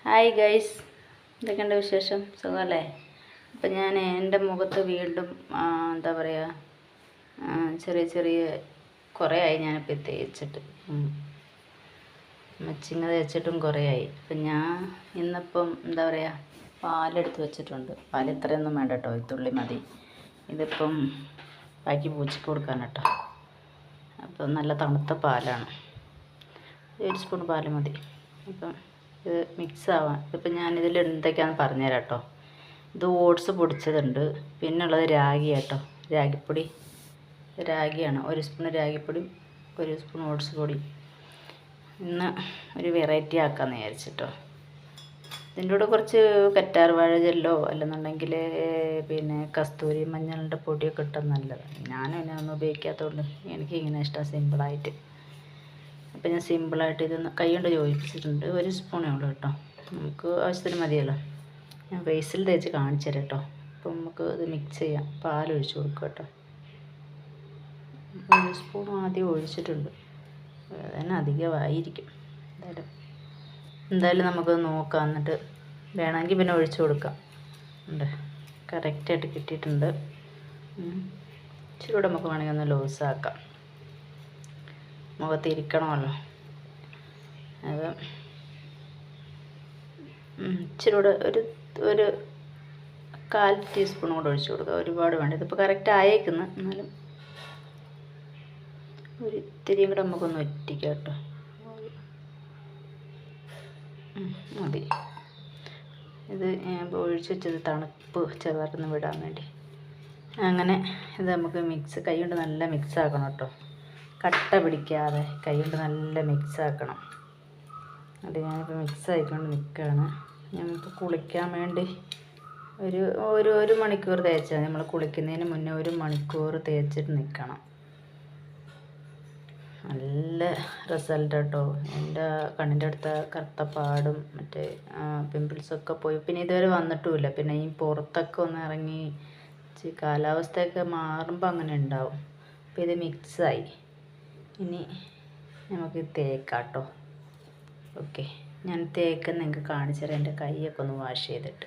Hi guys, എന്തൊക്കെയുണ്ട് വിശേഷം? സുഖമല്ലേ? അപ്പം ഞാൻ എൻ്റെ മുഖത്ത് വീണ്ടും എന്താ പറയുക, ചെറിയ ചെറിയ കുറേ ആയി ഞാനിപ്പോൾ തേച്ചിട്ട്, മച്ചിങ്ങ തേച്ചിട്ടും കുറേ ആയി. അപ്പം ഞാൻ ഇന്നിപ്പം എന്താ പറയുക, പാലെടുത്ത് വെച്ചിട്ടുണ്ട്. പാൽ ഇത്രയൊന്നും വേണ്ട കേട്ടോ, തുള്ളി മതി. ഇതിപ്പം ബാക്കി പൂച്ചയ്ക്ക് കൊടുക്കാൻ കേട്ടോ. അപ്പം നല്ല തണുത്ത പാലാണ്, 1 സ്പൂൺ പാൽ മതി. അപ്പം ഇത് മിക്സ് ആവാൻ ഇപ്പം ഞാനിതിൽ എന്തൊക്കെയാണെന്ന് പറഞ്ഞുതരാം കേട്ടോ. ഇത് ഓട്സ് പൊടിച്ചതുണ്ട്, പിന്നുള്ളത് രാഗി കേട്ടോ, രാഗിപ്പൊടി, രാഗിയാണ്. 1 സ്പൂൺ രാഗിപ്പൊടി, 1 സ്പൂൺ ഓട്സ് പൊടി. ഇന്ന് ഒരു വെറൈറ്റി ആക്കാമെന്ന് വിചാരിച്ചിട്ടോ. ഇതിൻ്റെ കൂടെ കുറച്ച് കറ്റാർവാഴ ജെല്ലോ അല്ലെന്നുണ്ടെങ്കിൽ പിന്നെ കസ്തൂരി മഞ്ഞളുടെ പൊടിയൊക്കെ ഇട്ടാൽ നല്ലതാണ്. ഞാനും ഇതിനൊന്നും ഉപയോഗിക്കാത്തതുകൊണ്ട് എനിക്കിങ്ങനെ ഇഷ്ടം സിമ്പിളായിട്ട്. അപ്പം ഞാൻ സിമ്പിളായിട്ട് ഇതൊന്ന് കൈ കൊണ്ട് യോജിപ്പിച്ചിട്ടുണ്ട്. 1 സ്പൂണേ ഉള്ളൂ കേട്ടോ, നമുക്ക് ആവശ്യത്തിന് മതിയല്ലോ. ഞാൻ ബേസിൽ തേച്ച് കാണിച്ചു തരാം കേട്ടോ. അപ്പം നമുക്ക് ഇത് മിക്സ് ചെയ്യാം. പാലൊഴിച്ച് കൊടുക്കുക കേട്ടോ. 1 സ്പൂൺ ആദ്യം ഒഴിച്ചിട്ടുണ്ട്, അതന്നെ അധികമായിരിക്കും. എന്തായാലും നമുക്കത് നോക്കാം, എന്നിട്ട് വേണമെങ്കിൽ പിന്നെ ഒഴിച്ചു കൊടുക്കാം. ഉണ്ട്, കറക്റ്റായിട്ട് കിട്ടിയിട്ടുണ്ട്. ഇച്ചിരി കൂടെ നമുക്ക് വേണമെങ്കിൽ ഒന്ന് ലൂസാക്കാം, മുഖത്തിരിക്കണമല്ലോ. അത് ഇച്ചിരി കൂടെ ഒരു 1/4 ടീസ്പൂൺ കൂടെ ഒഴിച്ചു കൊടുക്കുക. ഒരുപാട് വേണ്ട, ഇതിപ്പോൾ കറക്റ്റ് ആയേക്കുന്നു. എന്നാലും ഒരു ഇത്തിരിയും കൂടെ നമുക്കൊന്ന് ഒറ്റിക്കാം കേട്ടോ. മതി. ഇത് ഞാൻ ഒഴിച്ച് വെച്ചത് തണുപ്പ് ചെറുതായിട്ടൊന്ന് വിടാൻ വേണ്ടി. അങ്ങനെ ഇത് നമുക്ക് കൈ കൊണ്ട് നല്ല മിക്സ് ആക്കണം കേട്ടോ. കട്ട പിടിക്കാതെ കൈ കൊണ്ട് നല്ല മിക്സ് ആക്കണം. അത് ഞാനിപ്പോൾ മിക്സ് ആയിക്കൊണ്ട് നിൽക്കുകയാണ്. ഞങ്ങൾക്ക് കുളിക്കാൻ വേണ്ടി ഒരു മണിക്കൂർ തേച്ചാൽ, നമ്മൾ കുളിക്കുന്നതിന് മുന്നേ 1 മണിക്കൂർ തേച്ചിട്ട് നിൽക്കണം. നല്ല റിസൾട്ട് കേട്ടോ. എൻ്റെ കണ്ണിൻ്റെ അടുത്ത കറുത്ത പാടും മറ്റേ പിമ്പിൾസൊക്കെ പോയി. പിന്നെ ഇതുവരെ വന്നിട്ടുമില്ല. പിന്നെ ഈ പുറത്തൊക്കെ ഒന്ന് ഇറങ്ങി കാലാവസ്ഥയൊക്കെ മാറുമ്പോൾ അങ്ങനെ ഉണ്ടാവും. അപ്പോൾ ഇത് മിക്സായി. ഇനി നമുക്ക് തേക്കാം കേട്ടോ. ഓക്കെ, ഞാൻ തേക്കുന്ന നിങ്ങൾക്ക് കാണിച്ചു തരാം. എൻ്റെ കൈയൊക്കെ ഒന്ന് വാഷ് ചെയ്തിട്ട്.